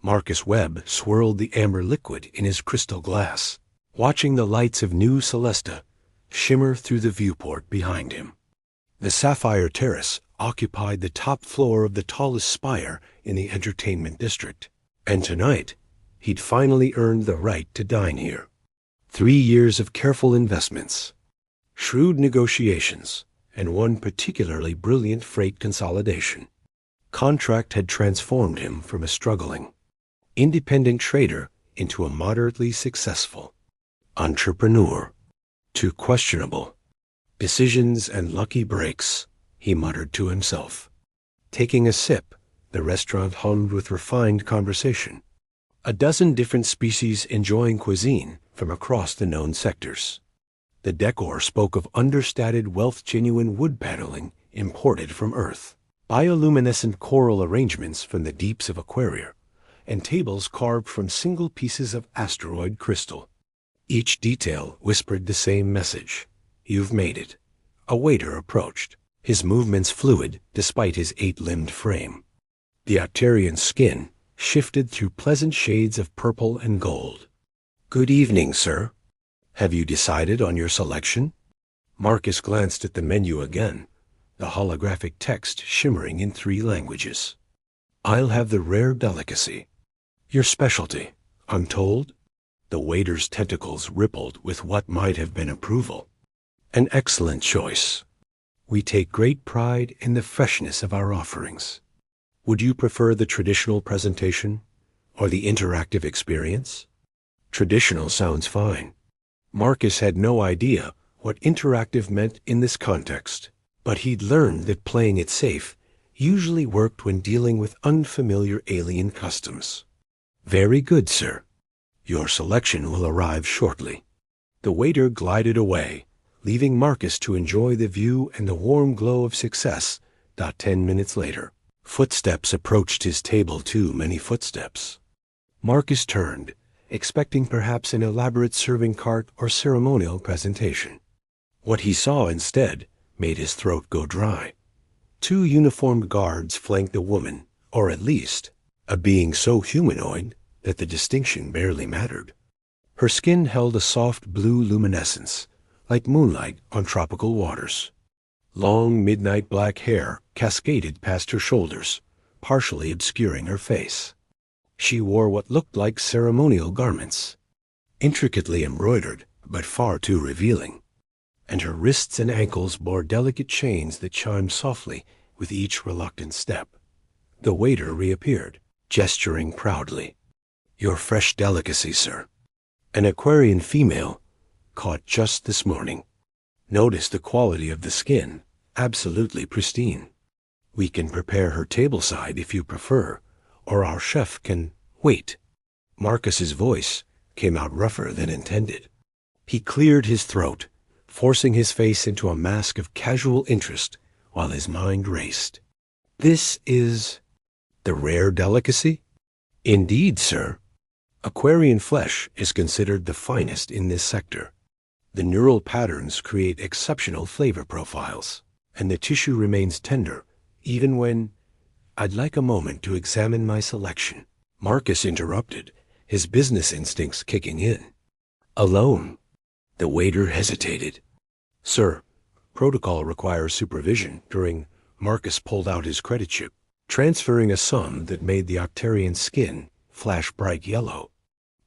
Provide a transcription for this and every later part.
Marcus Webb swirled the amber liquid in his crystal glass, watching the lights of New Celesta shimmer through the viewport behind him. The Sapphire Terrace occupied the top floor of the tallest spire in the entertainment district, and tonight he'd finally earned the right to dine here. 3 years of careful investments, shrewd negotiations, and one particularly brilliant freight consolidation. Contract had transformed him from a struggling, independent trader into a moderately successful entrepreneur. To questionable decisions and lucky breaks, he muttered to himself. Taking a sip, the restaurant hummed with refined conversation. A dozen different species enjoying cuisine from across the known sectors. The decor spoke of understated wealth-genuine wood paneling imported from Earth, bioluminescent coral arrangements from the deeps of Aquaria, and tables carved from single pieces of asteroid crystal. Each detail whispered the same message. You've made it. A waiter approached, his movements fluid despite his 8-limbed frame. The Octarian's skin shifted through pleasant shades of purple and gold. Good evening, sir. Have you decided on your selection? Marcus glanced at the menu again, the holographic text shimmering in 3 languages. I'll have the rare delicacy. Your specialty, untold? The waiter's tentacles rippled with what might have been approval. An excellent choice. We take great pride in the freshness of our offerings. Would you prefer the traditional presentation or the interactive experience? Traditional sounds fine. Marcus had no idea what interactive meant in this context, but he'd learned that playing it safe usually worked when dealing with unfamiliar alien customs. Very good, sir. Your selection will arrive shortly. The waiter glided away, leaving Marcus to enjoy the view and the warm glow of success. 10 minutes later, footsteps approached his table, too many footsteps. Marcus turned, expecting perhaps an elaborate serving cart or ceremonial presentation. What he saw instead made his throat go dry. 2 uniformed guards flanked a woman, or at least a being so humanoid that the distinction barely mattered. Her skin held a soft blue luminescence, like moonlight on tropical waters. Long midnight black hair cascaded past her shoulders, partially obscuring her face. She wore what looked like ceremonial garments, intricately embroidered but far too revealing, and her wrists and ankles bore delicate chains that chimed softly with each reluctant step. The waiter reappeared, gesturing proudly. Your fresh delicacy, sir. An Aquarian female, caught just this morning. Notice the quality of the skin, absolutely pristine. We can prepare her tableside if you prefer, or our chef can wait. Marcus's voice came out rougher than intended. He cleared his throat, forcing his face into a mask of casual interest while his mind raced. This is the rare delicacy? Indeed, sir. Aquarian flesh is considered the finest in this sector. The neural patterns create exceptional flavor profiles, and the tissue remains tender, even when... I'd like a moment to examine my selection. Marcus interrupted, his business instincts kicking in. Alone. The waiter hesitated. Sir, protocol requires supervision during... Marcus pulled out his credit chip, transferring a sum that made the Octarian's skin flash bright yellow.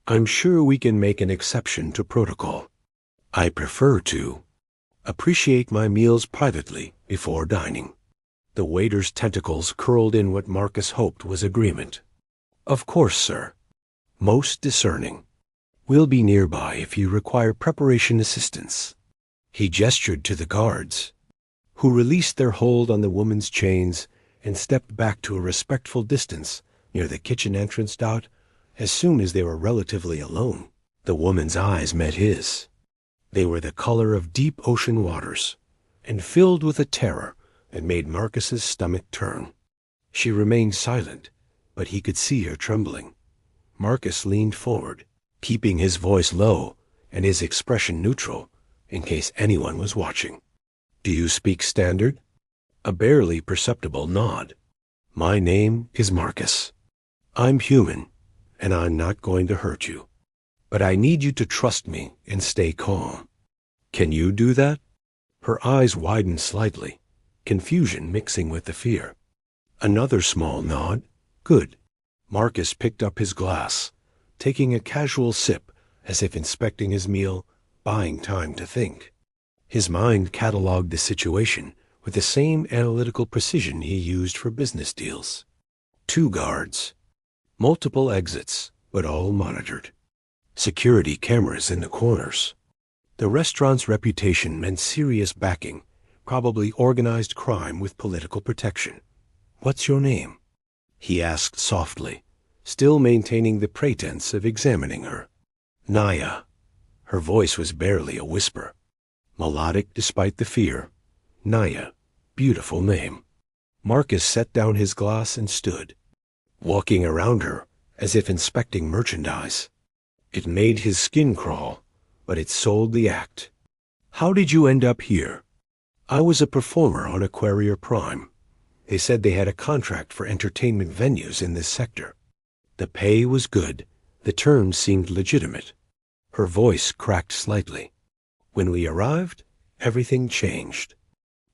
I'm sure we can make an exception to protocol. I prefer to appreciate my meals privately before dining. The waiter's tentacles curled in what Marcus hoped was agreement. Of course, sir. Most discerning. We'll be nearby if you require preparation assistance. He gestured to the guards, who released their hold on the woman's chains and stepped back to a respectful distance near the kitchen entrance. As soon as they were relatively alone, the woman's eyes met his. They were the color of deep ocean waters, and filled with a terror that made Marcus's stomach turn. She remained silent, but he could see her trembling. Marcus leaned forward, keeping his voice low and his expression neutral, in case anyone was watching. Do you speak standard? A barely perceptible nod. My name is Marcus. I'm human, and I'm not going to hurt you. But I need you to trust me and stay calm. Can you do that?" Her eyes widened slightly, confusion mixing with the fear. Another small nod. "Good." Marcus picked up his glass, taking a casual sip as if inspecting his meal, buying time to think. His mind cataloged the situation with the same analytical precision he used for business deals. 2 guards. Multiple exits, but all monitored. Security cameras in the corners. The restaurant's reputation meant serious backing, probably organized crime with political protection. "What's your name?" he asked softly, still maintaining the pretense of examining her. "Naya." Her voice was barely a whisper. Melodic despite the fear. Naya. Beautiful name. Marcus set down his glass and stood, walking around her as if inspecting merchandise. It made his skin crawl, but it sold the act. "How did you end up here?" "I was a performer on Aquaria Prime. They said they had a contract for entertainment venues in this sector. The pay was good. The terms seemed legitimate." Her voice cracked slightly. "When we arrived, everything changed.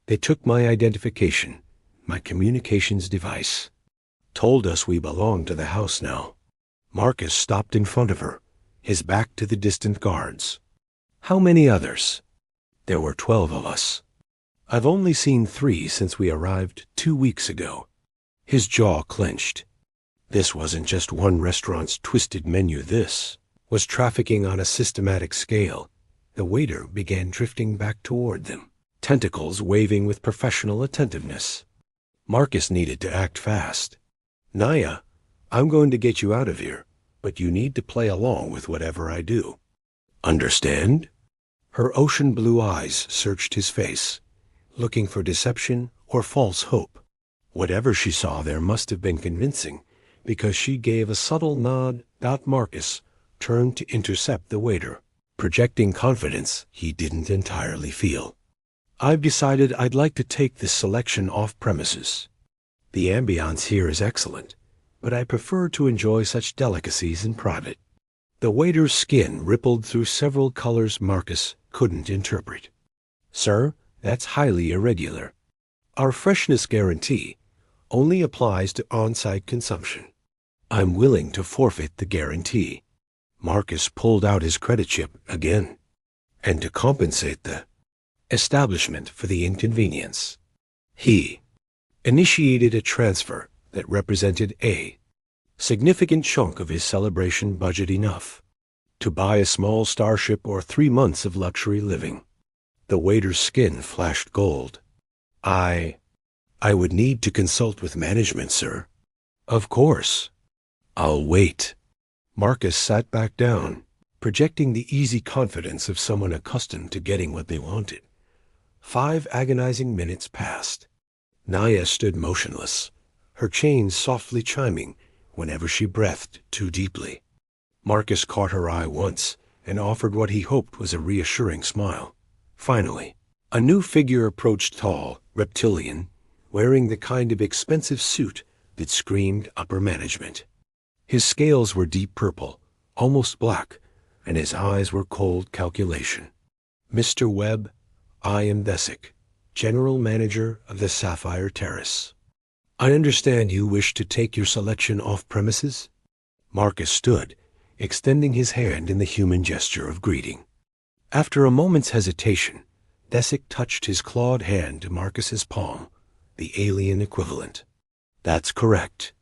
They took my identification, my communications device. Told us we belonged to the house now." Marcus stopped in front of her, his back to the distant guards. "How many others?" "There were 12 of us. I've only seen 3 since we arrived 2 weeks ago." His jaw clenched. This wasn't just one restaurant's twisted menu. This was trafficking on a systematic scale. The waiter began drifting back toward them, tentacles waving with professional attentiveness. Marcus needed to act fast. "Naya, I'm going to get you out of here, but you need to play along with whatever I do. Understand?" Her ocean blue eyes searched his face, looking for deception or false hope. Whatever she saw there must have been convincing, because she gave a subtle nod. Marcus turned to intercept the waiter, projecting confidence he didn't entirely feel. "I've decided I'd like to take this selection off premises. The ambiance here is excellent, but I prefer to enjoy such delicacies in private." The waiter's skin rippled through several colors Marcus couldn't interpret. "Sir, that's highly irregular. Our freshness guarantee only applies to on-site consumption. I'm willing to forfeit the guarantee." Marcus pulled out his credit chip again. "And to compensate the establishment for the inconvenience." He initiated a transfer that represented a significant chunk of his celebration budget, enough to buy a small starship or 3 months of luxury living. The waiter's skin flashed gold. I would need to consult with management, sir." "Of course. I'll wait." Marcus sat back down, projecting the easy confidence of someone accustomed to getting what they wanted. 5 agonizing minutes passed. Naya stood motionless, her chains softly chiming whenever she breathed too deeply. Marcus caught her eye once and offered what he hoped was a reassuring smile. Finally, a new figure approached, tall, reptilian, wearing the kind of expensive suit that screamed upper management. His scales were deep purple, almost black, and his eyes were cold calculation. "Mr. Webb, I am Thesic, General Manager of the Sapphire Terrace. I understand you wish to take your selection off premises?" Marcus stood, extending his hand in the human gesture of greeting. After a moment's hesitation, Thesic touched his clawed hand to Marcus's palm, the alien equivalent. "That's correct.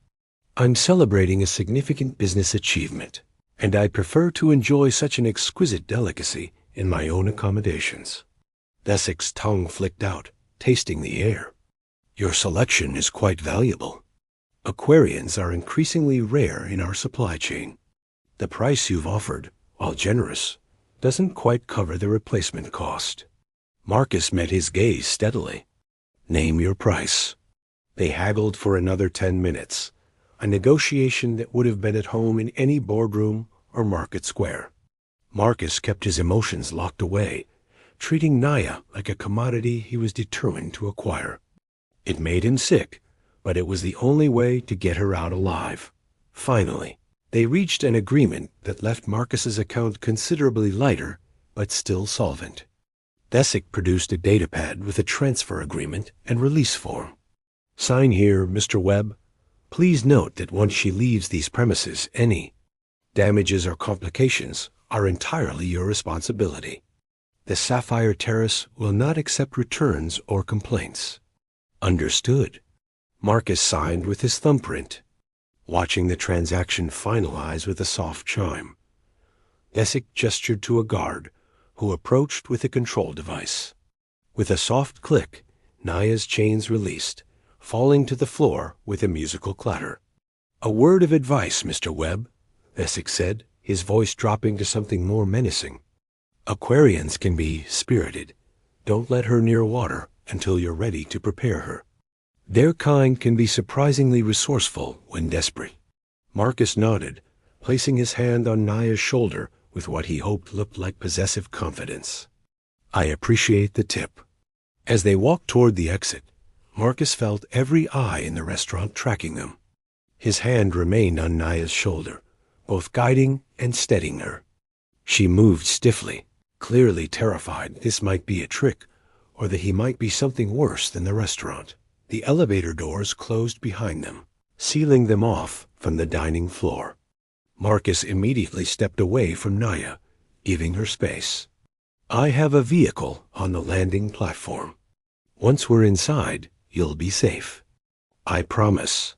I'm celebrating a significant business achievement, and I prefer to enjoy such an exquisite delicacy in my own accommodations." Thesic's tongue flicked out, tasting the air. "Your selection is quite valuable. Aquarians are increasingly rare in our supply chain. The price you've offered, while generous, doesn't quite cover the replacement cost." Marcus met his gaze steadily. "Name your price." They haggled for another 10 minutes, a negotiation that would have been at home in any boardroom or market square. Marcus kept his emotions locked away, treating Naya like a commodity he was determined to acquire. It made him sick, but it was the only way to get her out alive. Finally, They reached an agreement that left Marcus's account considerably lighter, but still solvent. Desick produced a datapad with a transfer agreement and release form. "Sign here, Mr. Webb. Please note that once she leaves these premises, any damages or complications are entirely your responsibility. The Sapphire Terrace will not accept returns or complaints." "Understood." Marcus signed with his thumbprint, watching the transaction finalize with a soft chime. Desick gestured to a guard, who approached with a control device. With a soft click, Naya's chains released, falling to the floor with a musical clatter. "A word of advice, Mr. Webb," Desick said, his voice dropping to something more menacing. "Aquarians can be spirited. Don't let her near water until you're ready to prepare her. Their kind can be surprisingly resourceful when desperate." Marcus nodded, placing his hand on Naya's shoulder with what he hoped looked like possessive confidence. "I appreciate the tip." As they walked toward the exit, Marcus felt every eye in the restaurant tracking them. His hand remained on Naya's shoulder, both guiding and steadying her. She moved stiffly, clearly terrified this might be a trick, or that he might be something worse than the restaurant. The elevator doors closed behind them, sealing them off from the dining floor. Marcus immediately stepped away from Naya, giving her space. "I have a vehicle on the landing platform. Once we're inside, you'll be safe. I promise."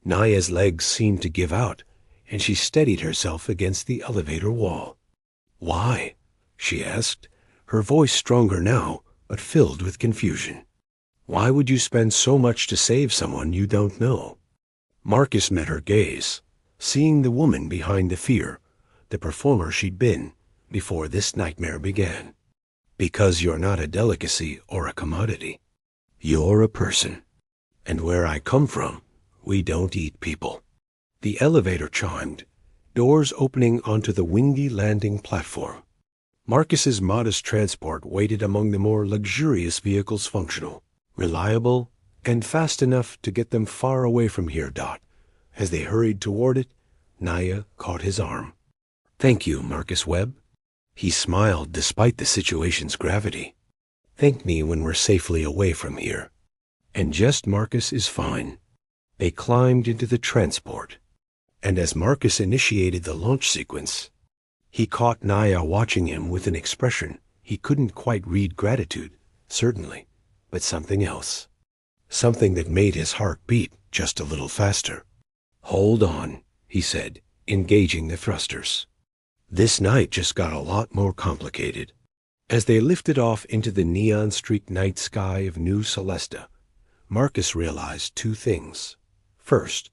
Naya's legs seemed to give out, and she steadied herself against the elevator wall. "Why?" she asked, her voice stronger now, but filled with confusion. "Why would you spend so much to save someone you don't know?" Marcus met her gaze, seeing the woman behind the fear, the performer she'd been before this nightmare began. "Because you're not a delicacy or a commodity. You're a person. And where I come from, we don't eat people." The elevator chimed, doors opening onto the windy landing platform. Marcus's modest transport waited among the more luxurious vehicles, functional, reliable, and fast enough to get them far away from here. As they hurried toward it, Naya caught his arm. "Thank you, Marcus Webb." He smiled despite the situation's gravity. "Thank me when we're safely away from here." And just Marcus is fine. They climbed into the transport, and as Marcus initiated the launch sequence, he caught Naya watching him with an expression he couldn't quite read. Gratitude, certainly, but something else. Something that made his heart beat just a little faster. "Hold on," he said, engaging the thrusters. This night just got a lot more complicated. As they lifted off into the neon-streaked night sky of New Celesta, Marcus realized two things. First,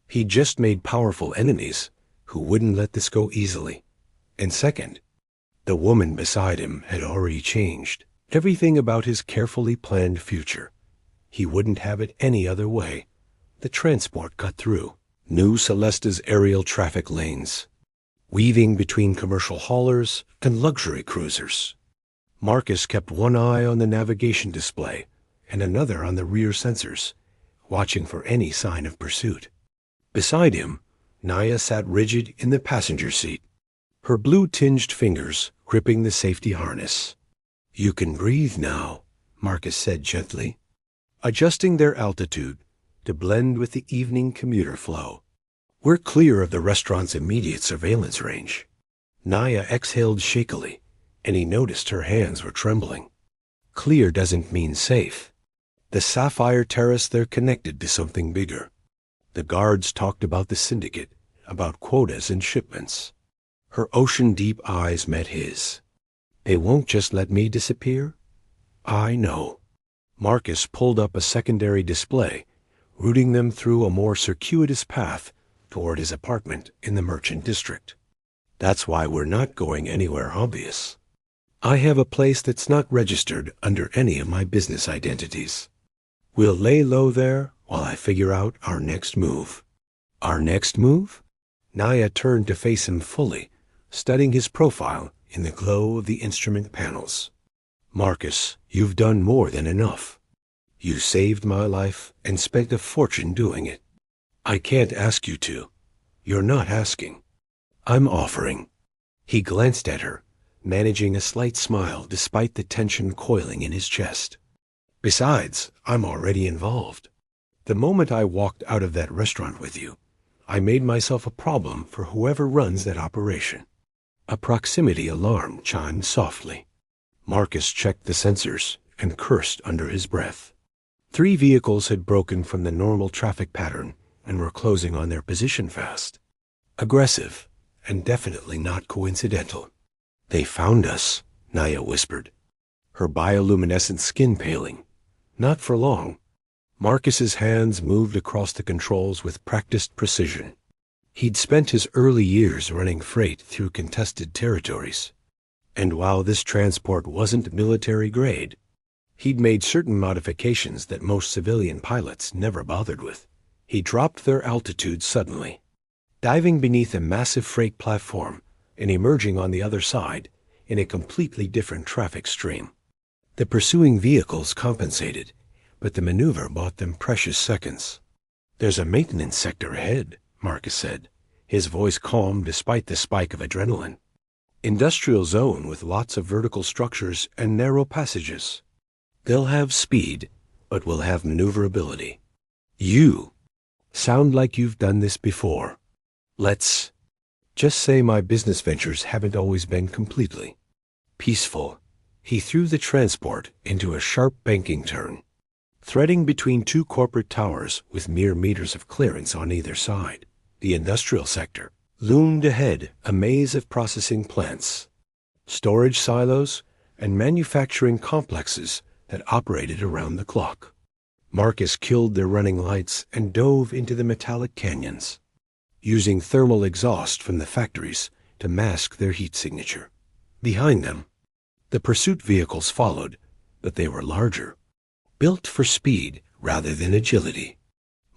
he'd just made powerful enemies who wouldn't let this go easily. And second, the woman beside him had already changed everything about his carefully planned future. He wouldn't have it any other way. The transport cut through New Celesta's aerial traffic lanes, weaving between commercial haulers and luxury cruisers. Marcus kept one eye on the navigation display and another on the rear sensors, watching for any sign of pursuit. Beside him, Naya sat rigid in the passenger seat, her blue-tinged fingers gripping the safety harness. "You can breathe now," Marcus said gently, adjusting their altitude to blend with the evening commuter flow. "We're clear of the restaurant's immediate surveillance range." Naya exhaled shakily, and he noticed her hands were trembling. "Clear doesn't mean safe. The Sapphire Terrace, they're connected to something bigger." The guards talked about the syndicate, about quotas and shipments. Her ocean-deep eyes met his. "They won't just let me disappear?" "I know." Marcus pulled up a secondary display, routing them through a more circuitous path toward his apartment in the merchant district. "That's why we're not going anywhere obvious. I have a place that's not registered under any of my business identities. We'll lay low there while I figure out our next move." "Our next move?" Naya turned to face him fully, studying his profile in the glow of the instrument panels. "Marcus, you've done more than enough. You saved my life and spent a fortune doing it. I can't ask you to. You're not asking. I'm offering." He glanced at her, managing a slight smile despite the tension coiling in his chest. "Besides, I'm already involved. The moment I walked out of that restaurant with you, I made myself a problem for whoever runs that operation." A proximity alarm chimed softly. Marcus checked the sensors and cursed under his breath. 3 vehicles had broken from the normal traffic pattern and were closing on their position fast. Aggressive, and definitely not coincidental. "They found us," Naya whispered, her bioluminescent skin paling. Not for long. Marcus's hands moved across the controls with practiced precision. He'd spent his early years running freight through contested territories. And while this transport wasn't military grade, he'd made certain modifications that most civilian pilots never bothered with. He dropped their altitude suddenly, diving beneath a massive freight platform and emerging on the other side in a completely different traffic stream. The pursuing vehicles compensated, but the maneuver bought them precious seconds. "There's a maintenance sector ahead," Marcus said, his voice calm despite the spike of adrenaline. "Industrial zone with lots of vertical structures and narrow passages. They'll have speed, but will have maneuverability. You sound like you've done this before. Let's just say my business ventures haven't always been completely peaceful." He threw the transport into a sharp banking turn, threading between 2 corporate towers with mere meters of clearance on either side. The industrial sector loomed ahead, a maze of processing plants, storage silos, and manufacturing complexes that operated around the clock. Marcus killed their running lights and dove into the metallic canyons, using thermal exhaust from the factories to mask their heat signature. Behind them, the pursuit vehicles followed, but they were larger, built for speed rather than agility.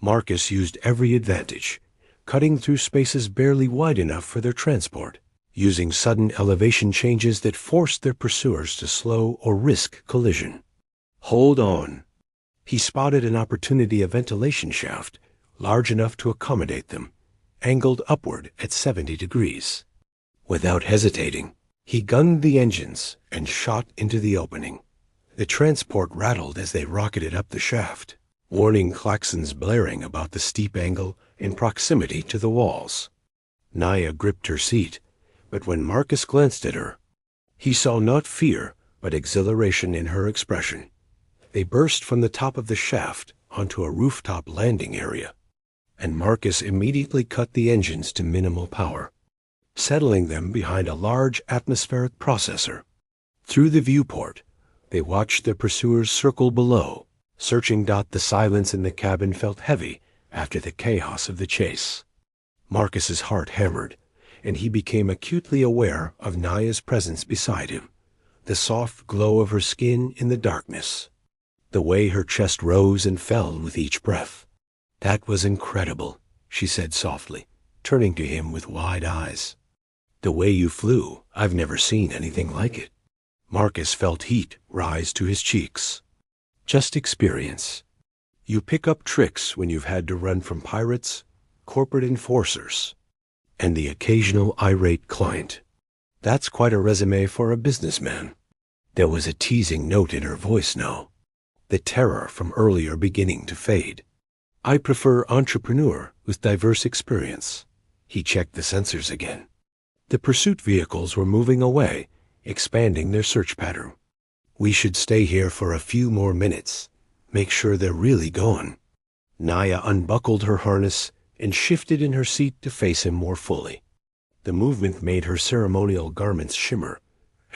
Marcus used every advantage, cutting through spaces barely wide enough for their transport, using sudden elevation changes that forced their pursuers to slow or risk collision. "Hold on." He spotted an opportunity, a ventilation shaft large enough to accommodate them, angled upward at 70 degrees. Without hesitating, he gunned the engines and shot into the opening. The transport rattled as they rocketed up the shaft, warning klaxons blaring about the steep angle in proximity to the walls. Naya gripped her seat, but when Marcus glanced at her, he saw not fear but exhilaration in her expression. They burst from the top of the shaft onto a rooftop landing area, and Marcus immediately cut the engines to minimal power, settling them behind a large atmospheric processor. Through the viewport, they watched their pursuers circle below, searching. The silence in the cabin felt heavy after the chaos of the chase. Marcus's heart hammered, and he became acutely aware of Naya's presence beside him, the soft glow of her skin in the darkness, the way her chest rose and fell with each breath. "That was incredible," she said softly, turning to him with wide eyes. "The way you flew, I've never seen anything like it." Marcus felt heat rise to his cheeks. "Just experience. You pick up tricks when you've had to run from pirates, corporate enforcers, and the occasional irate client. That's quite a resume for a businessman." There was a teasing note in her voice now, the terror from earlier beginning to fade. "I prefer entrepreneur with diverse experience." He checked the sensors again. The pursuit vehicles were moving away, expanding their search pattern. "We should stay here for a few more minutes. Make sure they're really gone." Naya unbuckled her harness and shifted in her seat to face him more fully. The movement made her ceremonial garments shimmer,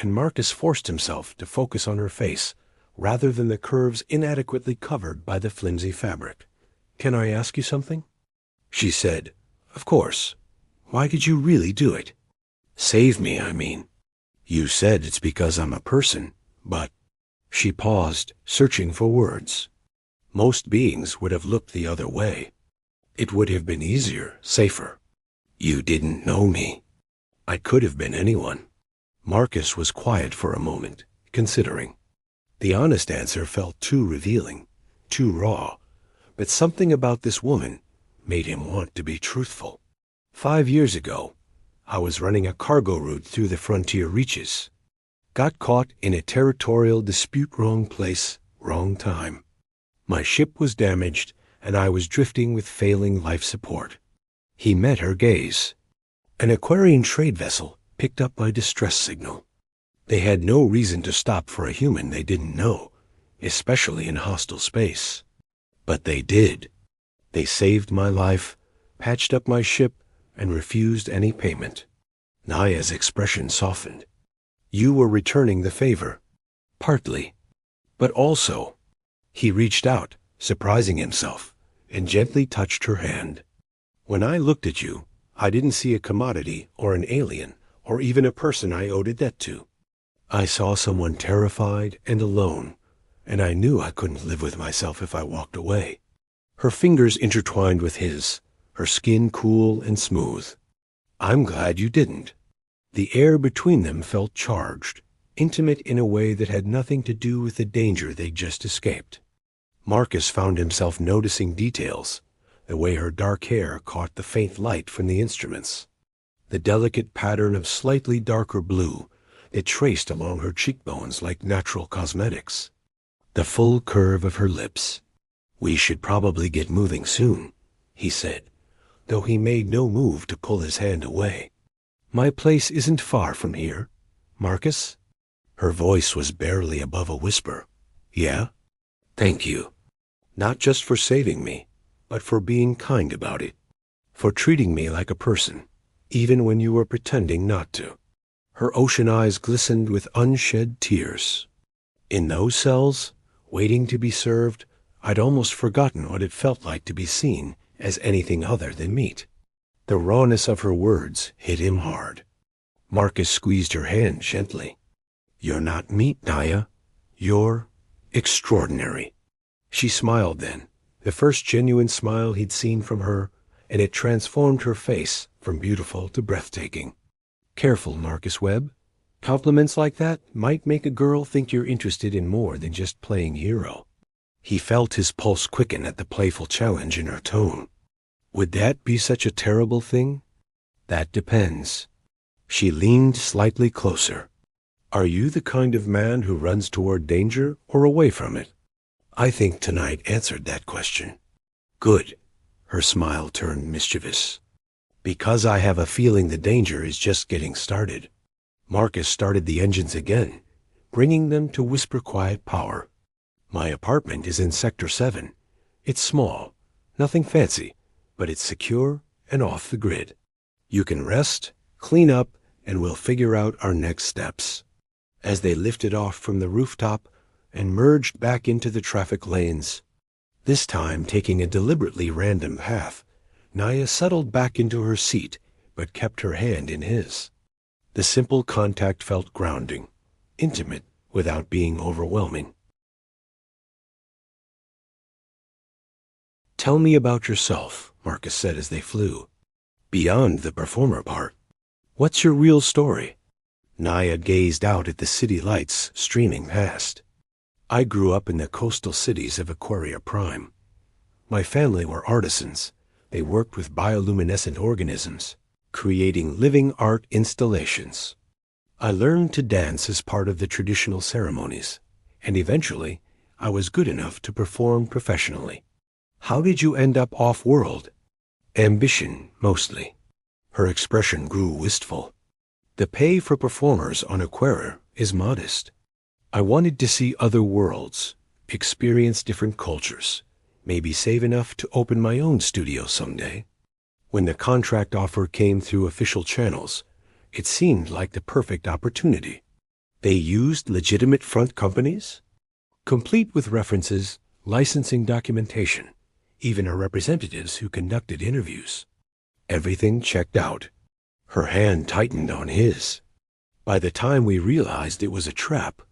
and Marcus forced himself to focus on her face rather than the curves inadequately covered by the flimsy fabric. "Can I ask you something?" she said. "Of course. Why did you really do it?" "Save me, I mean. You said it's because I'm a person, but—" She paused, searching for words. Most beings would have looked the other way. It would have been easier, safer. "You didn't know me." "I could have been anyone." Marcus was quiet for a moment, considering. The honest answer felt too revealing, too raw, but something about this woman made him want to be truthful. 5 years ago, I was running a cargo route through the frontier reaches. Got caught in a territorial dispute, wrong place, wrong time. My ship was damaged, and I was drifting with failing life support. He met her gaze. An Aquarian trade vessel picked up my distress signal. They had no reason to stop for a human they didn't know, especially in hostile space. But they did. They saved my life, patched up my ship, and refused any payment. Naya's expression softened. You were returning the favor. Partly. But also, he reached out, surprising himself, and gently touched her hand. When I looked at you, I didn't see a commodity or an alien or even a person I owed a debt to. I saw someone terrified and alone, and I knew I couldn't live with myself if I walked away. Her fingers intertwined with his, her skin cool and smooth. I'm glad you didn't. The air between them felt charged, intimate in a way that had nothing to do with the danger they'd just escaped. Marcus found himself noticing details, the way her dark hair caught the faint light from the instruments, the delicate pattern of slightly darker blue that traced along her cheekbones like natural cosmetics, the full curve of her lips. We should probably get moving soon, he said, though he made no move to pull his hand away. My place isn't far from here, Marcus. Her voice was barely above a whisper. Yeah? Thank you. Not just for saving me, but for being kind about it. For treating me like a person, even when you were pretending not to. Her ocean eyes glistened with unshed tears. In those cells, waiting to be served, I'd almost forgotten what it felt like to be seen as anything other than meat. The rawness of her words hit him hard. Marcus squeezed her hand gently. You're not meat, Naya. You're extraordinary. She smiled then, the first genuine smile he'd seen from her, and it transformed her face from beautiful to breathtaking. Careful, Marcus Webb. Compliments like that might make a girl think you're interested in more than just playing hero. He felt his pulse quicken at the playful challenge in her tone. Would that be such a terrible thing? That depends. She leaned slightly closer. Are you the kind of man who runs toward danger or away from it? I think tonight answered that question. Good. Her smile turned mischievous. Because I have a feeling the danger is just getting started. Marcus started the engines again, bringing them to whisper-quiet power. My apartment is in Sector 7. It's small, nothing fancy, but it's secure and off the grid. You can rest, clean up, and we'll figure out our next steps. As they lifted off from the rooftop and merged back into the traffic lanes, this time taking a deliberately random path, Naya settled back into her seat but kept her hand in his. The simple contact felt grounding, intimate without being overwhelming. Tell me about yourself, Marcus said as they flew. Beyond the performer part. What's your real story? Naya gazed out at the city lights streaming past. I grew up in the coastal cities of Aquaria Prime. My family were artisans. They worked with bioluminescent organisms, creating living art installations. I learned to dance as part of the traditional ceremonies, and eventually I was good enough to perform professionally. How did you end up off-world? Ambition, mostly. Her expression grew wistful. The pay for performers on Aquaria is modest. I wanted to see other worlds, experience different cultures, maybe save enough to open my own studio someday. When the contract offer came through official channels, it seemed like the perfect opportunity. They used legitimate front companies, complete with references, licensing documentation, even her representatives who conducted interviews. Everything checked out. Her hand tightened on his. By the time we realized it was a trap,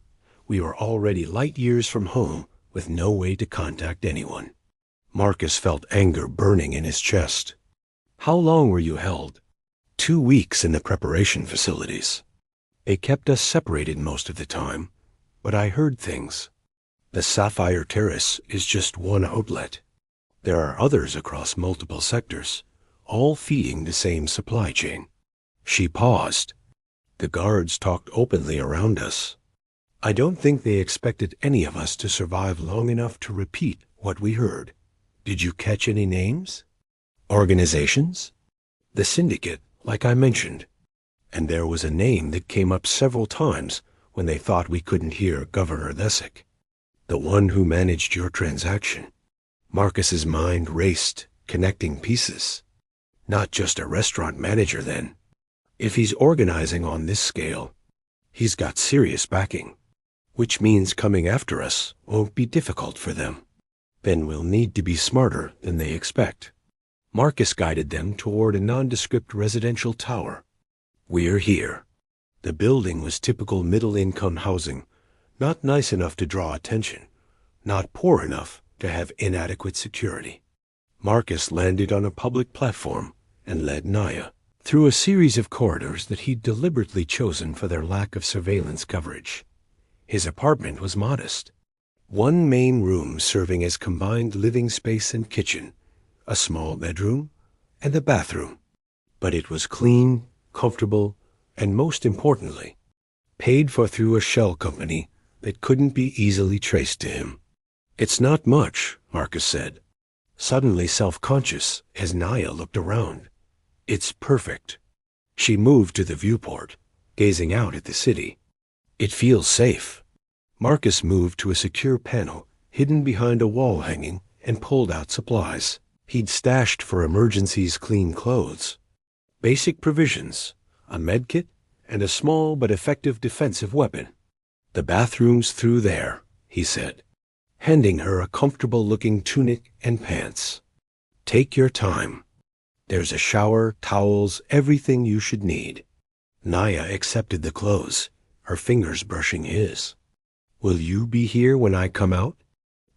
we were already light years from home with no way to contact anyone. Marcus felt anger burning in his chest. How long were you held? 2 weeks in the preparation facilities. They kept us separated most of the time, but I heard things. The Sapphire Terrace is just one outlet. There are others across multiple sectors, all feeding the same supply chain. She paused. The guards talked openly around us. I don't think they expected any of us to survive long enough to repeat what we heard. Did you catch any names? Organizations? The Syndicate, like I mentioned. And there was a name that came up several times when they thought we couldn't hear Governor Thesick. The one who managed your transaction. Marcus's mind raced, connecting pieces. Not just a restaurant manager, then. If he's organizing on this scale, he's got serious backing, which means coming after us won't be difficult for them. Then we'll need to be smarter than they expect. Marcus guided them toward a nondescript residential tower. We're here. The building was typical middle-income housing, not nice enough to draw attention, not poor enough to have inadequate security. Marcus landed on a public platform and led Naya through a series of corridors that he'd deliberately chosen for their lack of surveillance coverage. His apartment was modest. One main room serving as combined living space and kitchen, a small bedroom, and a bathroom. But it was clean, comfortable, and most importantly, paid for through a shell company that couldn't be easily traced to him. It's not much, Marcus said, suddenly self-conscious as Naya looked around. It's perfect. She moved to the viewport, gazing out at the city. It feels safe. Marcus moved to a secure panel hidden behind a wall hanging and pulled out supplies he'd stashed for emergencies: clean clothes, basic provisions, a medkit, and a small but effective defensive weapon. The bathroom's through there, he said, handing her a comfortable-looking tunic and pants. Take your time. There's a shower, towels, everything you should need. Naya accepted the clothes, her fingers brushing his. Will you be here when I come out?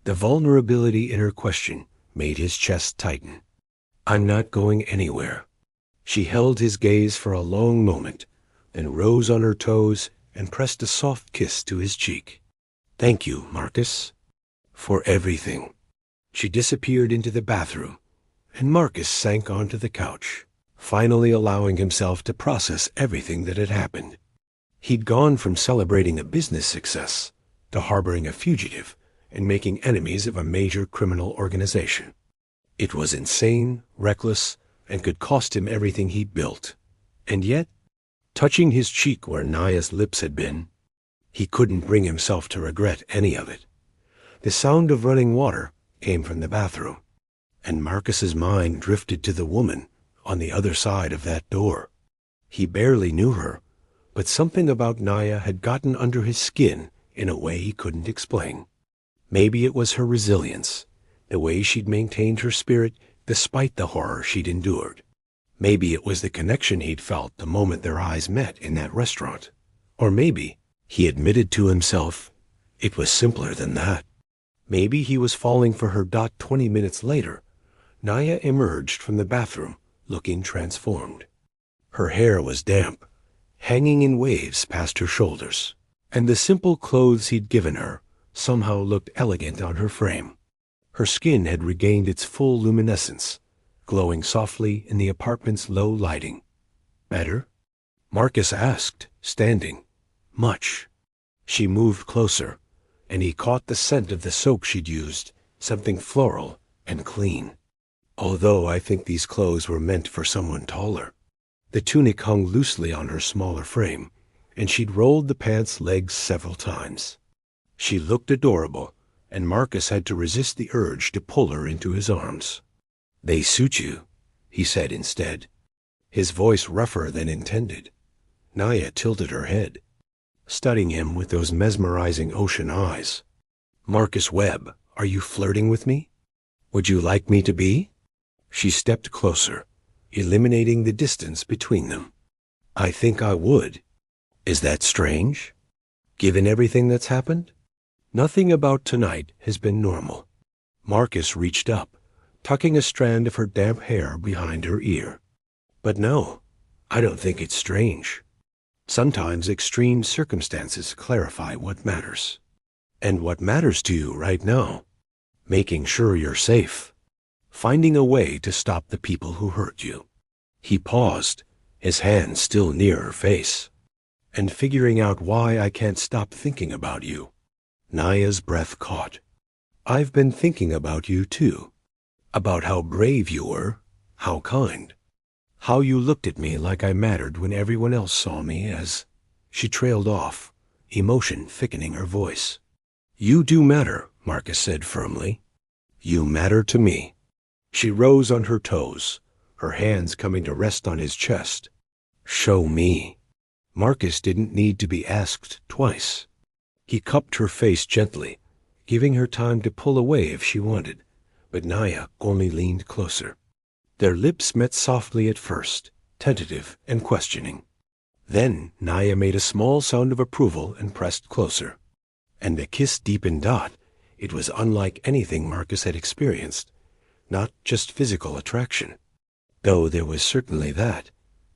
The vulnerability in her question made his chest tighten. I'm not going anywhere. She held his gaze for a long moment, then rose on her toes and pressed a soft kiss to his cheek. Thank you, Marcus, for everything. She disappeared into the bathroom, and Marcus sank onto the couch, finally allowing himself to process everything that had happened. He'd gone from celebrating a business success to harboring a fugitive and making enemies of a major criminal organization. It was insane, reckless, and could cost him everything he'd built. And yet, touching his cheek where Naya's lips had been, he couldn't bring himself to regret any of it. The sound of running water came from the bathroom, and Marcus's mind drifted to the woman on the other side of that door. He barely knew her, but something about Naya had gotten under his skin in a way he couldn't explain. Maybe it was her resilience, the way she'd maintained her spirit despite the horror she'd endured. Maybe it was the connection he'd felt the moment their eyes met in that restaurant. Or maybe, he admitted to himself, it was simpler than that. Maybe he was falling for her. 20 minutes later, Naya emerged from the bathroom, looking transformed. Her hair was damp, hanging in waves past her shoulders, and the simple clothes he'd given her somehow looked elegant on her frame. Her skin had regained its full luminescence, glowing softly in the apartment's low lighting. Better? Marcus asked, standing. Much. She moved closer, and he caught the scent of the soap she'd used, something floral and clean. Although I think these clothes were meant for someone taller. The tunic hung loosely on her smaller frame, and she'd rolled the pants' legs several times. She looked adorable, and Marcus had to resist the urge to pull her into his arms. They suit you, he said instead, his voice rougher than intended. Naya tilted her head, studying him with those mesmerizing ocean eyes. Marcus Webb, are you flirting with me? Would you like me to be? She stepped closer, eliminating the distance between them. I think I would. Is that strange? Given everything that's happened? Nothing about tonight has been normal. Marcus reached up, tucking a strand of her damp hair behind her ear. But no, I don't think it's strange. Sometimes extreme circumstances clarify what matters. And what matters to you right now? Making sure you're safe. Finding a way to stop the people who hurt you. He paused, his hand still near her face. And figuring out why I can't stop thinking about you. Naya's breath caught. I've been thinking about you too. About how brave you were, how kind. How you looked at me like I mattered when everyone else saw me as... She trailed off, emotion thickening her voice. You do matter, Marcus said firmly. You matter to me. She rose on her toes, her hands coming to rest on his chest. Show me. Marcus didn't need to be asked twice. He cupped her face gently, giving her time to pull away if she wanted, but Naya only leaned closer. Their lips met softly at first, tentative and questioning. Then Naya made a small sound of approval and pressed closer. And the kiss deepened. It was unlike anything Marcus had experienced, not just physical attraction, though there was certainly that,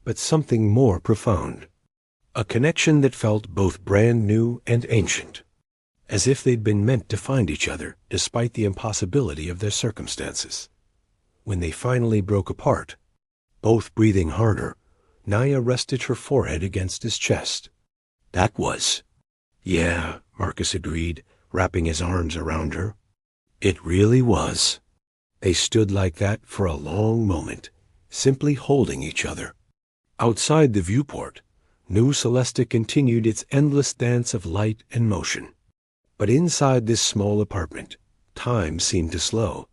but something more profound. A connection that felt both brand new and ancient, as if they'd been meant to find each other despite the impossibility of their circumstances. When they finally broke apart, both breathing harder, Naya rested her forehead against his chest. That was... Yeah, Marcus agreed, wrapping his arms around her. It really was. They stood like that for a long moment, simply holding each other. Outside the viewport, New Celesta continued its endless dance of light and motion. But inside this small apartment, time seemed to slow.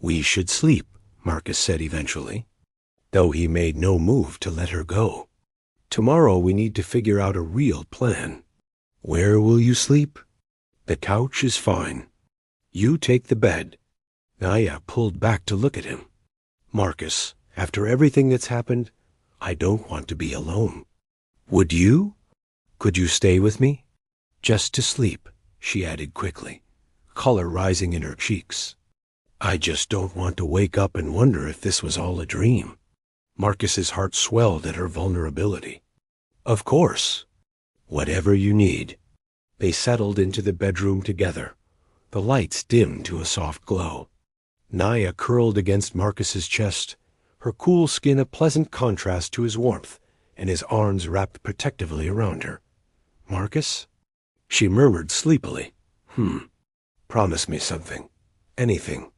We should sleep, Marcus said eventually, though he made no move to let her go. Tomorrow we need to figure out a real plan. Where will you sleep? The couch is fine. You take the bed. Naya pulled back to look at him. Marcus, after everything that's happened, I don't want to be alone. Would you? Could you stay with me? Just to sleep, she added quickly, color rising in her cheeks. I just don't want to wake up and wonder if this was all a dream. Marcus's heart swelled at her vulnerability. Of course. Whatever you need. They settled into the bedroom together, the lights dimmed to a soft glow. Naya curled against Marcus's chest, her cool skin a pleasant contrast to his warmth, and his arms wrapped protectively around her. Marcus? She murmured sleepily. Promise me something. Anything.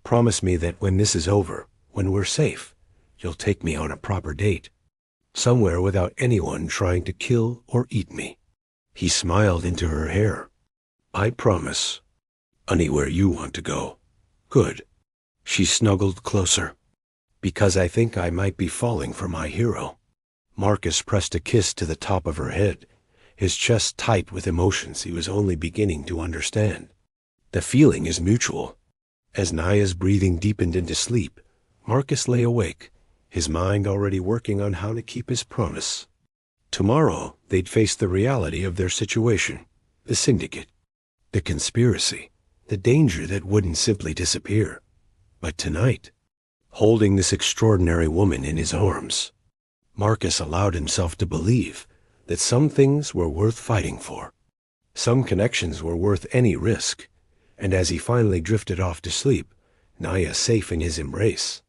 Promise me that when this is over, when we're safe, you'll take me on a proper date. Somewhere without anyone trying to kill or eat me. He smiled into her hair. I promise. Anywhere you want to go. Good. She snuggled closer. Because I think I might be falling for my hero. Marcus pressed a kiss to the top of her head, his chest tight with emotions he was only beginning to understand. The feeling is mutual. As Naya's breathing deepened into sleep, Marcus lay awake, his mind already working on how to keep his promise. Tomorrow, they'd face the reality of their situation, the syndicate, the conspiracy, the danger that wouldn't simply disappear. But tonight, holding this extraordinary woman in his arms, Marcus allowed himself to believe that some things were worth fighting for. Some connections were worth any risk, and as he finally drifted off to sleep, Naya safe in his embrace,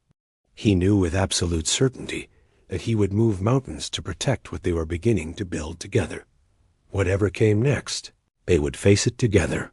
he knew with absolute certainty that he would move mountains to protect what they were beginning to build together. Whatever came next, they would face it together.